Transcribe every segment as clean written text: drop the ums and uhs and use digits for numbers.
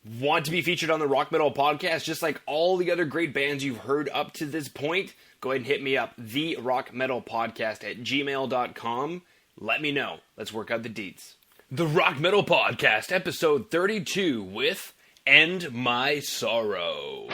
Want to be featured on the Rock Metal Podcast just like all the other great bands you've heard up to this point? Go ahead and hit me up, therockmetalpodcast@gmail.com. Let me know. Let's work out the deets. The Rock Metal Podcast, episode 32 with End My Sorrow.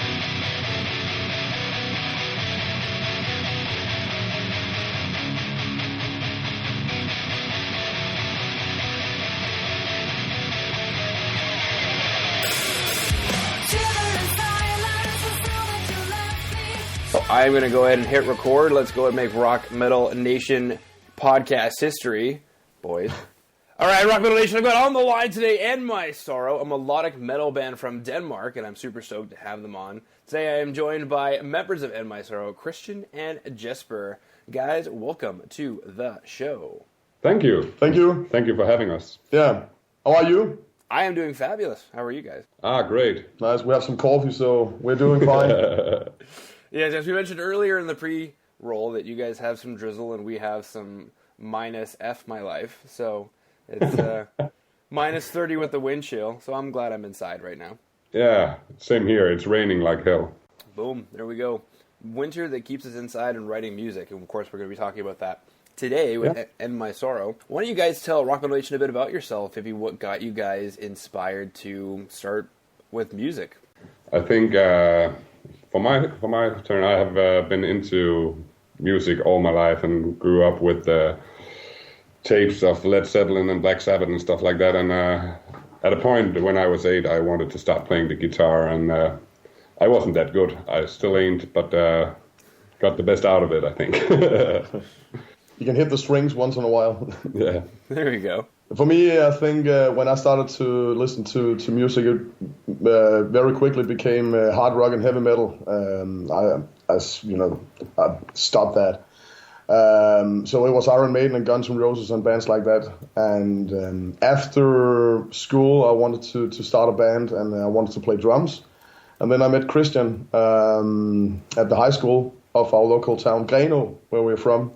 I'm going to go ahead and hit record. Let's go ahead and make Rock Metal Nation podcast history, boys. All right, Rock Metal Nation, I've got on the line today End My Sorrow, a melodic metal band from Denmark, and I'm super stoked to have them on. Today I am joined by members of End My Sorrow, Christian and Jesper. Guys, welcome to the show. Thank you. Thank you. Thank you for having us. Yeah. How are you? I am doing fabulous. How are you guys? Great. Nice. We have some coffee, so we're doing fine. Yes, as we mentioned earlier in the pre-roll that you guys have some drizzle and we have some minus F my life. So it's minus 30 with the wind chill. So I'm glad I'm inside right now. Yeah, same here. It's raining like hell. Boom. There we go. Winter that keeps us inside and writing music. And of course, we're going to be talking about that today with End My Sorrow. Why don't you guys tell Rock Metal Nation a bit about yourself, maybe what got you guys inspired to start with music? I think for my turn, I have been into music all my life and grew up with tapes of Led Zeppelin and Black Sabbath and stuff like that. And at a point when I was 8, I wanted to start playing the guitar, and I wasn't that good. I still ain't, but got the best out of it, I think. You can hit the strings once in a while. Yeah. There you go. For me, I think when I started to listen to music, it very quickly became hard rock and heavy metal. I stopped that. So it was Iron Maiden and Guns N' Roses and bands like that. And after school, I wanted to start a band, and I wanted to play drums. And then I met Christian at the high school of our local town, Grenaa, where we're from.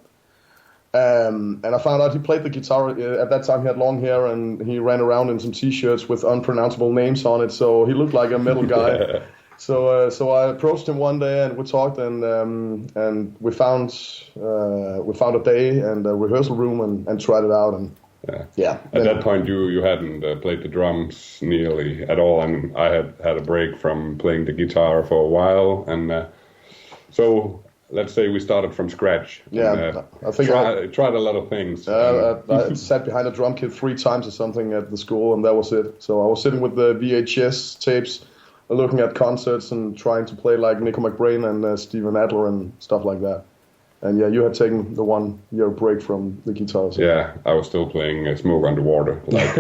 And I found out he played the guitar. At that time, he had long hair, and he ran around in some T-shirts with unpronounceable names on it. So he looked like a metal guy. So I approached him one day, and we talked, and we found a day and a rehearsal room, and tried it out. And yeah. At that point, you hadn't played the drums nearly at all, and I had a break from playing the guitar for a while, and so. Let's say we started from scratch. Yeah, and, I think tried a lot of things. I sat behind a drum kit 3 times or something at the school, and that was it. So I was sitting with the VHS tapes, looking at concerts and trying to play like Nico McBrain and Steven Adler and stuff like that. And yeah, you had taken the 1-year break from the guitars. So. Yeah, I was still playing Smoke Underwater, like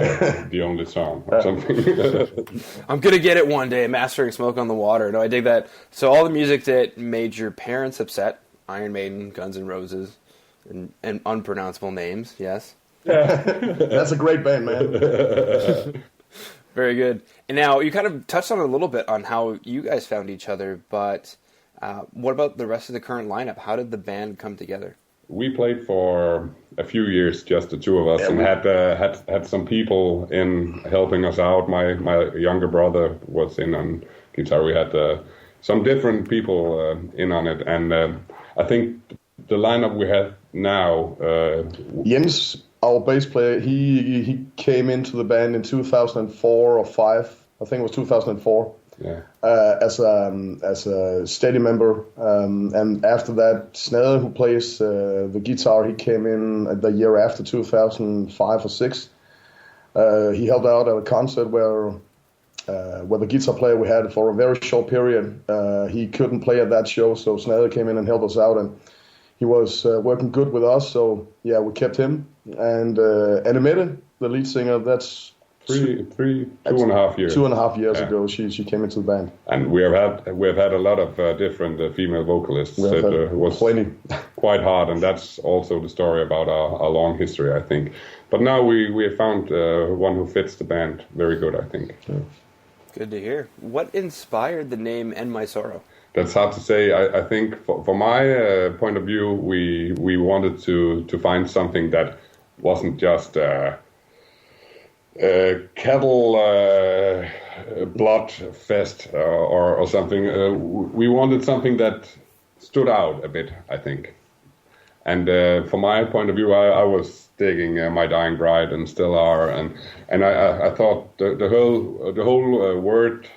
the only song or something. I'm going to get it one day, mastering Smoke on the Water. No, I dig that. So all the music that made your parents upset, Iron Maiden, Guns N' Roses, and unpronounceable names, yes? That's a great band, man. Very good. And now, you kind of touched on it a little bit on how you guys found each other, but... what about the rest of the current lineup? How did the band come together? We played for a few years, just the two of us, and had some people in helping us out. My younger brother was in on guitar. We had some different people in on it, and I think the lineup we have now. Jens, our bass player, he came into the band in 2004 or 5. I think it was 2004. Yeah. As a steady member, and after that, Snede, who plays the guitar, he came in the year after 2005 or 6. He helped out at a concert where the guitar player we had for a very short period, he couldn't play at that show, so Snede came in and helped us out, and he was working good with us. So yeah, we kept him, and Annemette, the lead singer, that's. 2.5 years. 2.5 years ago, she came into the band, and we have had a lot of different female vocalists. It was quite hard, and that's also the story about our long history, I think. But now we have found one who fits the band very good, I think. Yeah. Good to hear. What inspired the name End My Sorrow? That's hard to say. I think for my point of view, we wanted to find something that wasn't just cattle blood fest or something. We wanted something that stood out a bit, I think. And from my point of view, I was digging My Dying Bride and still are, and I thought the whole word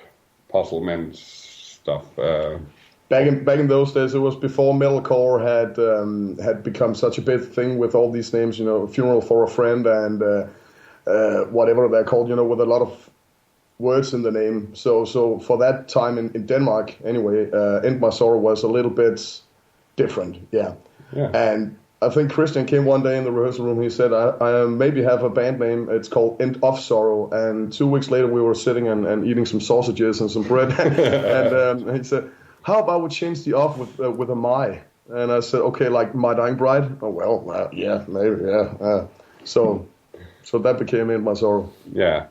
puzzlement stuff. Back in those days, it was before metalcore had become such a big thing with all these names, Funeral for a Friend and whatever they're called, with a lot of words in the name. So for that time in Denmark, anyway, End My Sorrow was a little bit different, yeah. And I think Christian came one day in the rehearsal room. He said, I maybe have a band name. It's called End of Sorrow. And 2 weeks later, we were sitting and eating some sausages and some bread. And he said, how about we change the off with a my? And I said, okay, like My Dying Bride? Oh, well, yeah, maybe, yeah. So that became End My Sorrow. Yeah.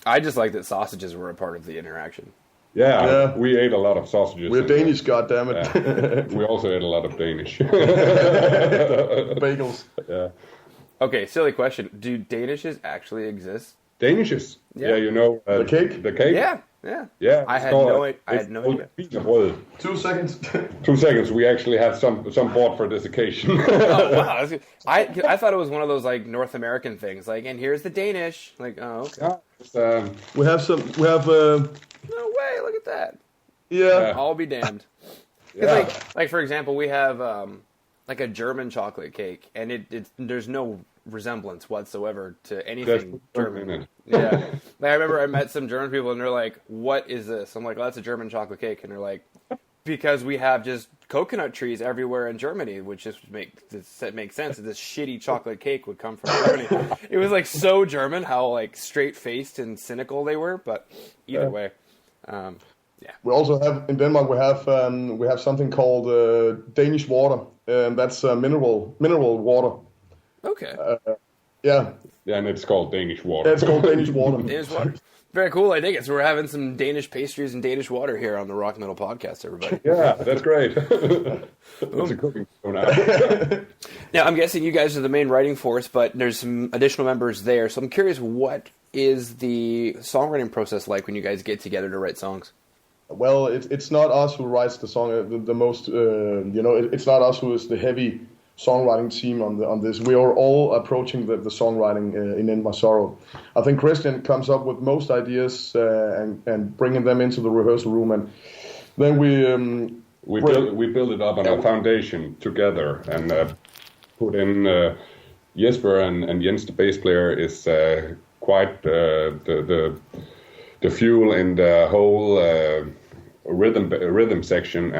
I just like that sausages were a part of the interaction. Yeah, we ate a lot of sausages. We're Danish, goddammit. Yeah. We also ate a lot of Danish. Bagels. Yeah. Okay, silly question. Do Danishes actually exist? Danishes? Yeah. The cake? The cake? Yeah. I had no idea. 2 seconds. 2 seconds. We actually have some bought for this occasion. Oh, wow. I thought it was one of those like North American things. Like, and here's the Danish. Like, oh, okay. We have No way! Look at that. Yeah. I'll be damned. Yeah. Like for example, we have like a German chocolate cake, and there's no resemblance whatsoever to anything German. Yeah. Like, I remember I met some German people, and they're like, "What is this?" I'm like, "Well, that's a German chocolate cake," and they're like, "Because we have just coconut trees everywhere in Germany," which just makes sense. That this shitty chocolate cake would come from Germany. It was like so German how like straight faced and cynical they were, but either way. Yeah. We also have in Denmark. We have something called Danish water, and that's mineral water. Okay. Yeah. Yeah, and it's called Danish water. Yeah, it's called Danish water. Danish water. Very cool. I dig it. So we're having some Danish pastries and Danish water here on the Rock Metal Podcast, everybody. Yeah, that's great. It's a cooking show now. Now, I'm guessing you guys are the main writing force, but there's some additional members there. So I'm curious, what is the songwriting process like when you guys get together to write songs? Well, it's not us who writes the song the most. It's not us who is the heavy songwriting team on this. We are all approaching the songwriting in End My Sorrow. I think Christian comes up with most ideas and bringing them into the rehearsal room, and then we build it up on a foundation together and put in Jesper and Jens, the bass player, is quite the fuel in the whole rhythm section,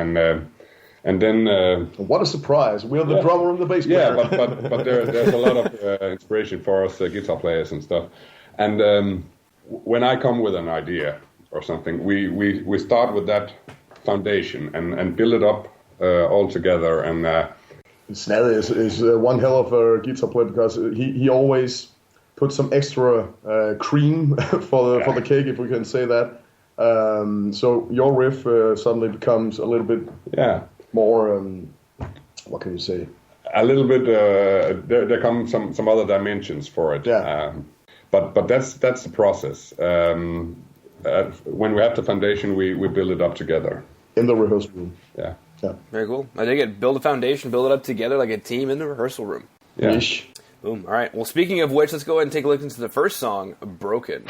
and then what a surprise! We're the drummer and the bass player. Yeah, but there's a lot of inspiration for us guitar players and stuff. And when I come with an idea or something, we start with that foundation and build it up all together. And Snelle is one hell of a guitar player because he always puts some extra cream for the cake, if we can say that. So your riff suddenly becomes a little bit more, what can you say? A little bit, there come some other dimensions for it. Yeah. But that's the process. When we have the foundation, we build it up together. In the rehearsal room. Yeah. Very cool. I think it build a foundation, build it up together like a team in the rehearsal room. Yeah. Ish. Boom. All right. Well, speaking of which, let's go ahead and take a look into the first song, Broken.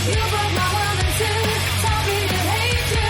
You broke my world in two, taught me to hate you.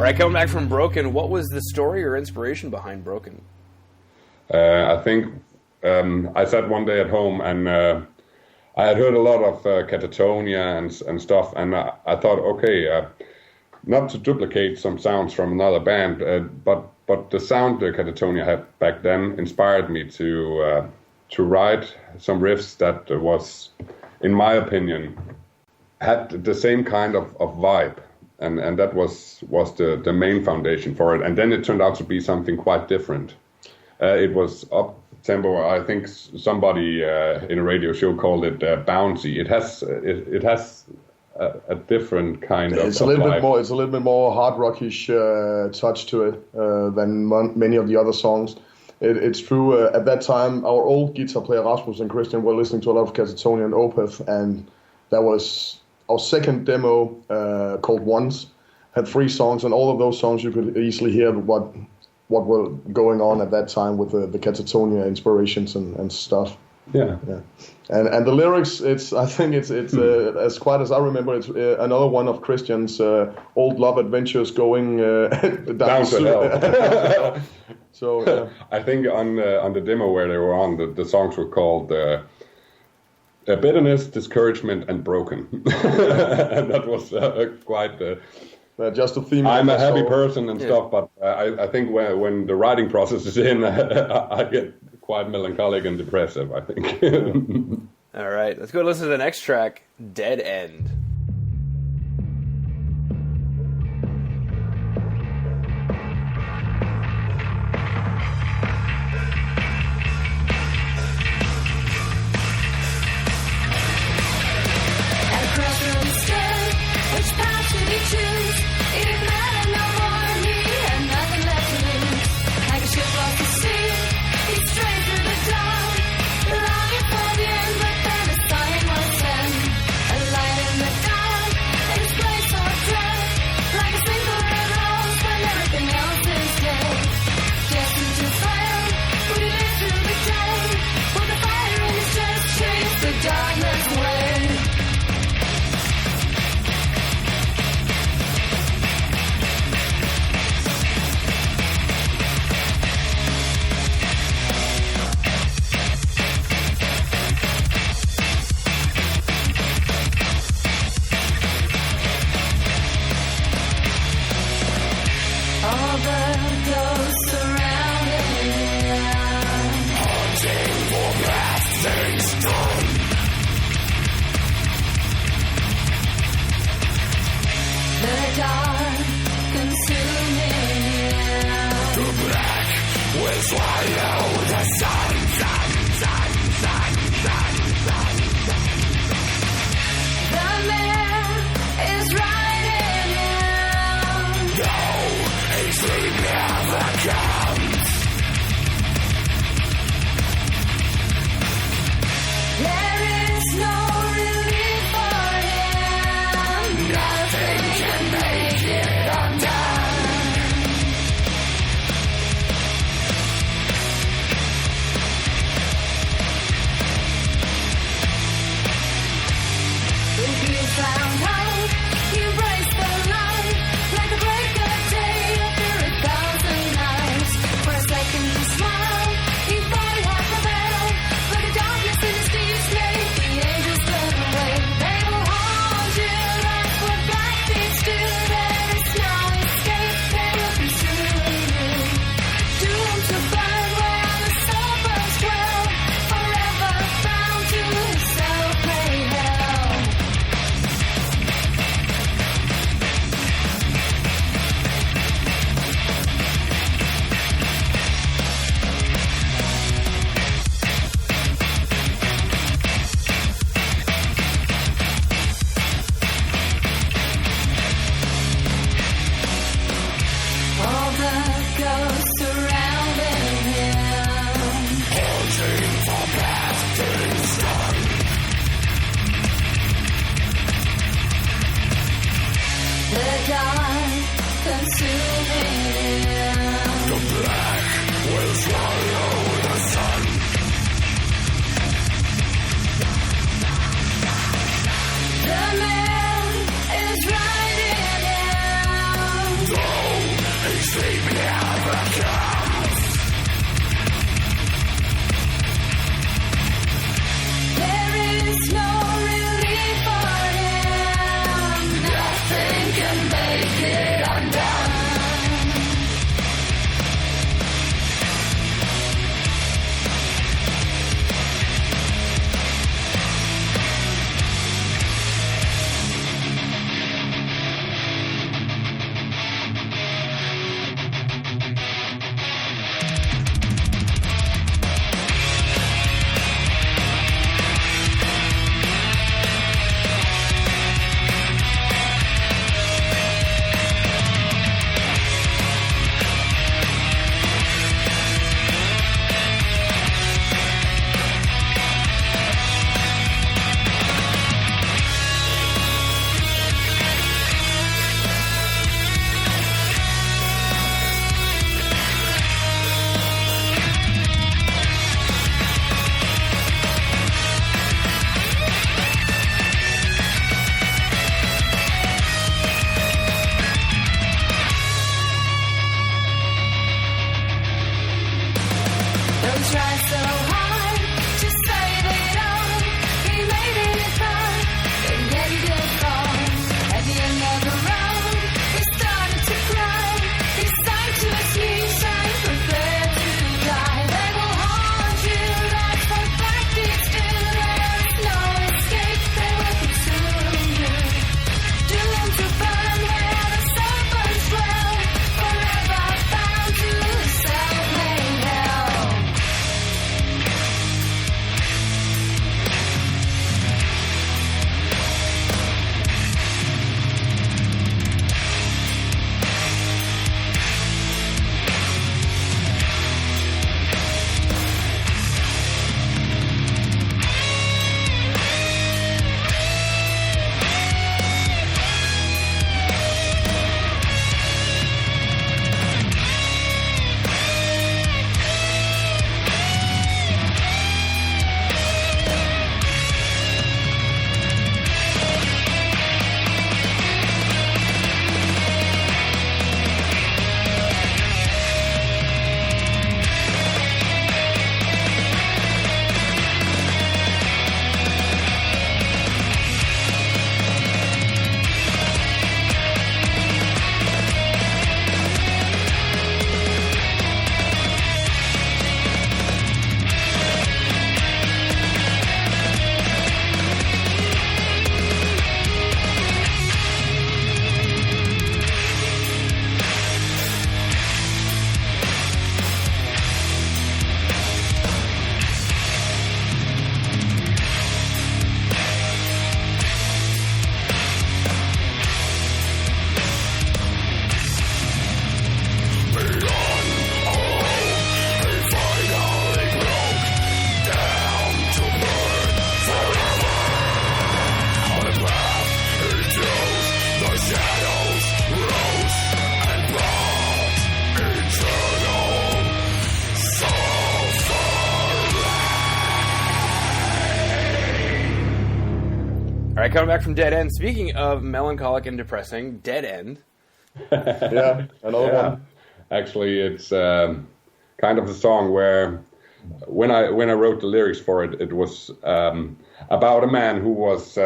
All right, coming back from Broken, what was the story or inspiration behind Broken? I think I sat one day at home and I had heard a lot of Catatonia and stuff, and I thought, okay, not to duplicate some sounds from another band, but the sound that Catatonia had back then inspired me to write some riffs that was, in my opinion, had the same kind of vibe, and that was the main foundation for it. And then it turned out to be something quite different. It was up tempo. I think somebody in a radio show called it bouncy. It has a different kind of. It's a little bit more. It's a little bit more hard rockish touch to it than many of the other songs. It's true. At that time, our old guitar player Rasmus and Christian were listening to a lot of Catatonia and Opeth, and that was our second demo called Once. Had 3 songs, and all of those songs you could easily hear what were going on at that time with the Catatonia inspirations and stuff. Yeah. And the lyrics, I think it's as quite as I remember, it's another one of Christian's old love adventures going down to hell. So I think on the demo where they were on, the songs were called Bitterness, Discouragement, and Broken. And that was quite. Just a theme. I'm a happy person and stuff, but I think when the writing process is in, I get quite melancholic and depressive, I think. All right, let's go listen to the next track, Dead End. right, coming back from Dead End. Speaking of melancholic and depressing, Dead End. Yeah, another one. Actually, it's kind of a song where when I wrote the lyrics for it, it was about a man who was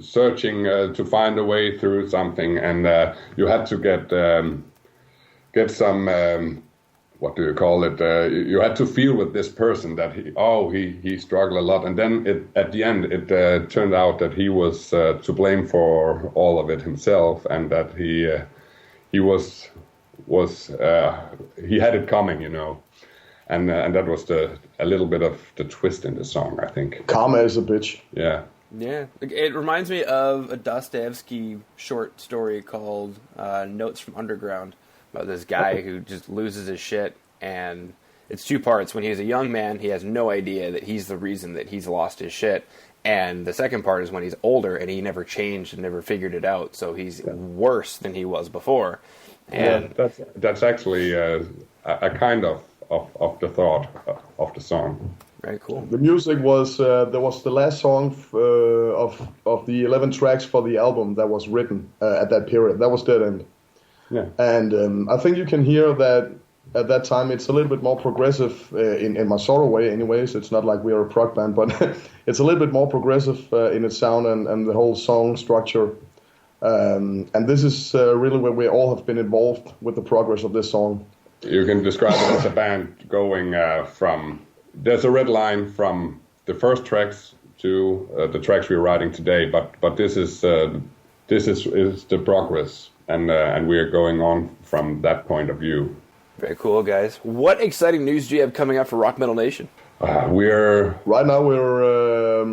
searching to find a way through something, and you had to get some. What do you call it? You had to feel with this person that he struggled a lot, and then at the end it turned out that he was to blame for all of it himself, and that he had it coming, and that was a little bit of the twist in the song, I think. Karma is a bitch. Yeah. Yeah, it reminds me of a Dostoevsky short story called Notes from Underground, about this guy who just loses his shit, and it's two parts. When he's a young man, he has no idea that he's the reason that he's lost his shit, and the second part is when he's older and he never changed and never figured it out, so he's worse than he was before. And that's actually a kind of the thought of the song. Very cool. The music was there was the last song of the 11 tracks for the album that was written at that period. That was Dead End. Yeah. And I think you can hear that at that time it's a little bit more progressive in my sorrow way anyways. It's not like we are a prog band, but it's a little bit more progressive in its sound and the whole song structure. And this is really where we all have been involved with the progress of this song. You can describe it as a band going from... There's a red line from the first tracks to the tracks we're writing today, but this is the progress. And we are going on from that point of view. Very cool, guys. What exciting news do you have coming up for Rock Metal Nation? Right now we're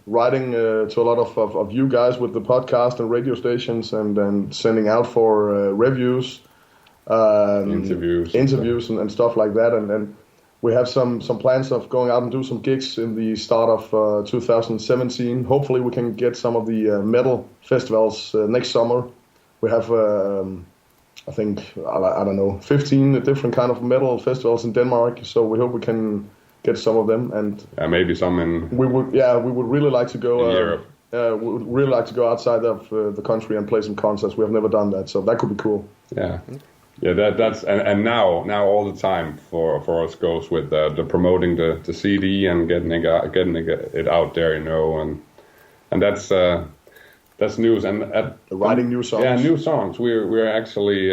writing to a lot of you guys with the podcast and radio stations, and sending out for reviews, interviews and stuff like that. And we have some plans of going out and do some gigs in the start of 2017. Hopefully we can get some of the metal festivals next summer. We have, I think, I don't know, 15 different kind of metal festivals in Denmark. So we hope we can get some of them, and maybe some in. We would really like to go. In Europe. We would really like to go outside of the country and play some concerts. We have never done that, so that could be cool. Yeah, that's and now all the time for us goes with the promoting the CD and getting it out there, and that's news, and writing new songs. Yeah, new songs. We're actually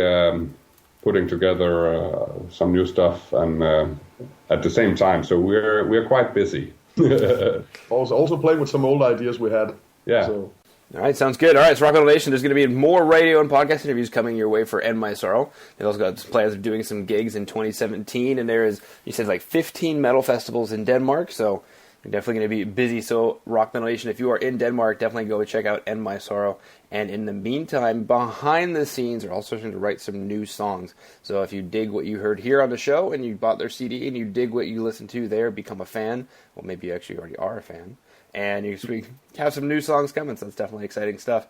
putting together some new stuff, and at the same time, so we're quite busy. also playing with some old ideas we had. Yeah. So. All right, sounds good. All right, so Rock Metal Nation, there's going to be more radio and podcast interviews coming your way for End My Sorrow. They've also got plans of doing some gigs in 2017, and there is, you said, like 15 metal festivals in Denmark, so you're definitely going to be busy. So Rock Metal Nation, if you are in Denmark, definitely go check out End My Sorrow. And in the meantime, behind the scenes, they're also starting to write some new songs. So if you dig what you heard here on the show, and you bought their CD, and you dig what you listen to there, become a fan, well, maybe you actually already are a fan, and you have some new songs coming, so that's definitely exciting stuff.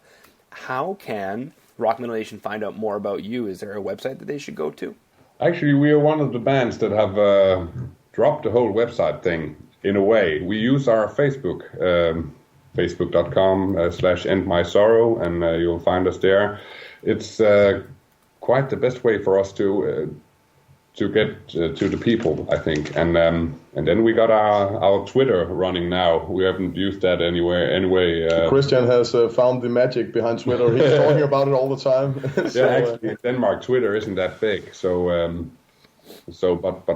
How can Rock Metal Nation find out more about you? Is there a website that they should go to? Actually, we are one of the bands that have dropped the whole website thing. In a way, we use our Facebook, facebook.com/End My Sorrow, and you'll find us there. It's quite the best way for us to get to the people, I think. And then we got our Twitter running now. We haven't used that anyway. Christian has found the magic behind Twitter. He's talking about it all the time. So, actually, in Denmark, Twitter isn't that big. But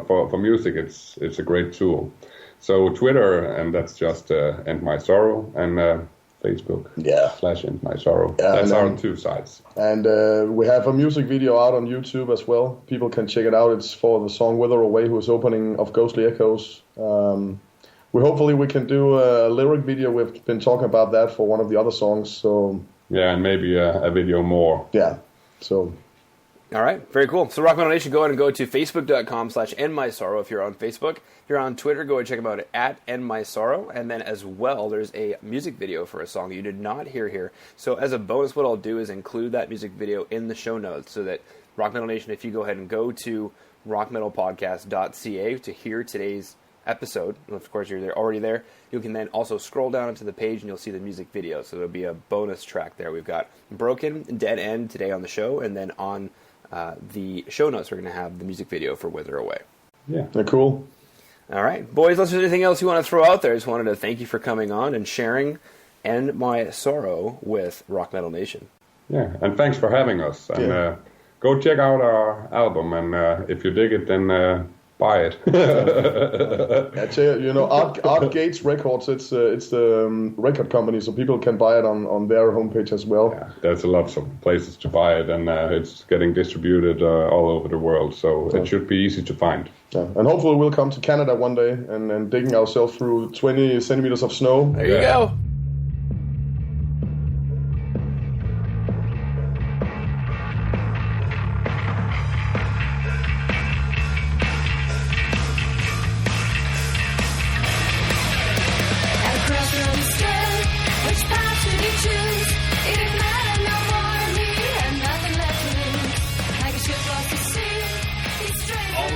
for music, it's a great tool. So Twitter, and that's just End My Sorrow, and Facebook /End My Sorrow. Yeah, that's our two sites. And we have a music video out on YouTube as well. People can check it out. It's for the song Wither Away, who is opening of Ghostly Echoes. Hopefully we can do a lyric video. We've been talking about that for one of the other songs. So yeah, and maybe a video more. Yeah, so... All right, very cool. So Rock Metal Nation, go ahead and go to facebook.com/End My Sorrow if you're on Facebook. If you're on Twitter, go and check them out at End My Sorrow. And then as well, there's a music video for a song you did not hear here. So as a bonus, what I'll do is include that music video in the show notes so that Rock Metal Nation, if you go ahead and go to rockmetalpodcast.ca to hear today's episode, of course you're already there, you can then also scroll down into the page and you'll see the music video. So there'll be a bonus track there. We've got Broken, Dead End today on the show, and then on the show notes we're going to have the music video for Wither Away. Yeah. They're cool. All right, boys, unless there's anything else you want to throw out there, I just wanted to thank you for coming on and sharing End My Sorrow with Rock Metal Nation. Yeah, and thanks for having us. And go check out our album, and if you dig it, then buy it. I tell you, Art Gates Records, it's the record company, so people can buy it on their homepage as well. Yeah, there's lots of places to buy it, and it's getting distributed all over the world, so it should be easy to find. Yeah. And hopefully we'll come to Canada one day and digging ourselves through 20 centimeters of snow. There you go.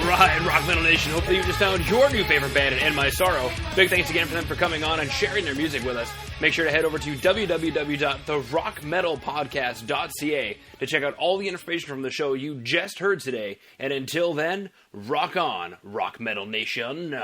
Alright, Rock Metal Nation, hopefully you just found your new favorite band at End My Sorrow. Big thanks again for them for coming on and sharing their music with us. Make sure to head over to www.therockmetalpodcast.ca to check out all the information from the show you just heard today. And until then, rock on, Rock Metal Nation.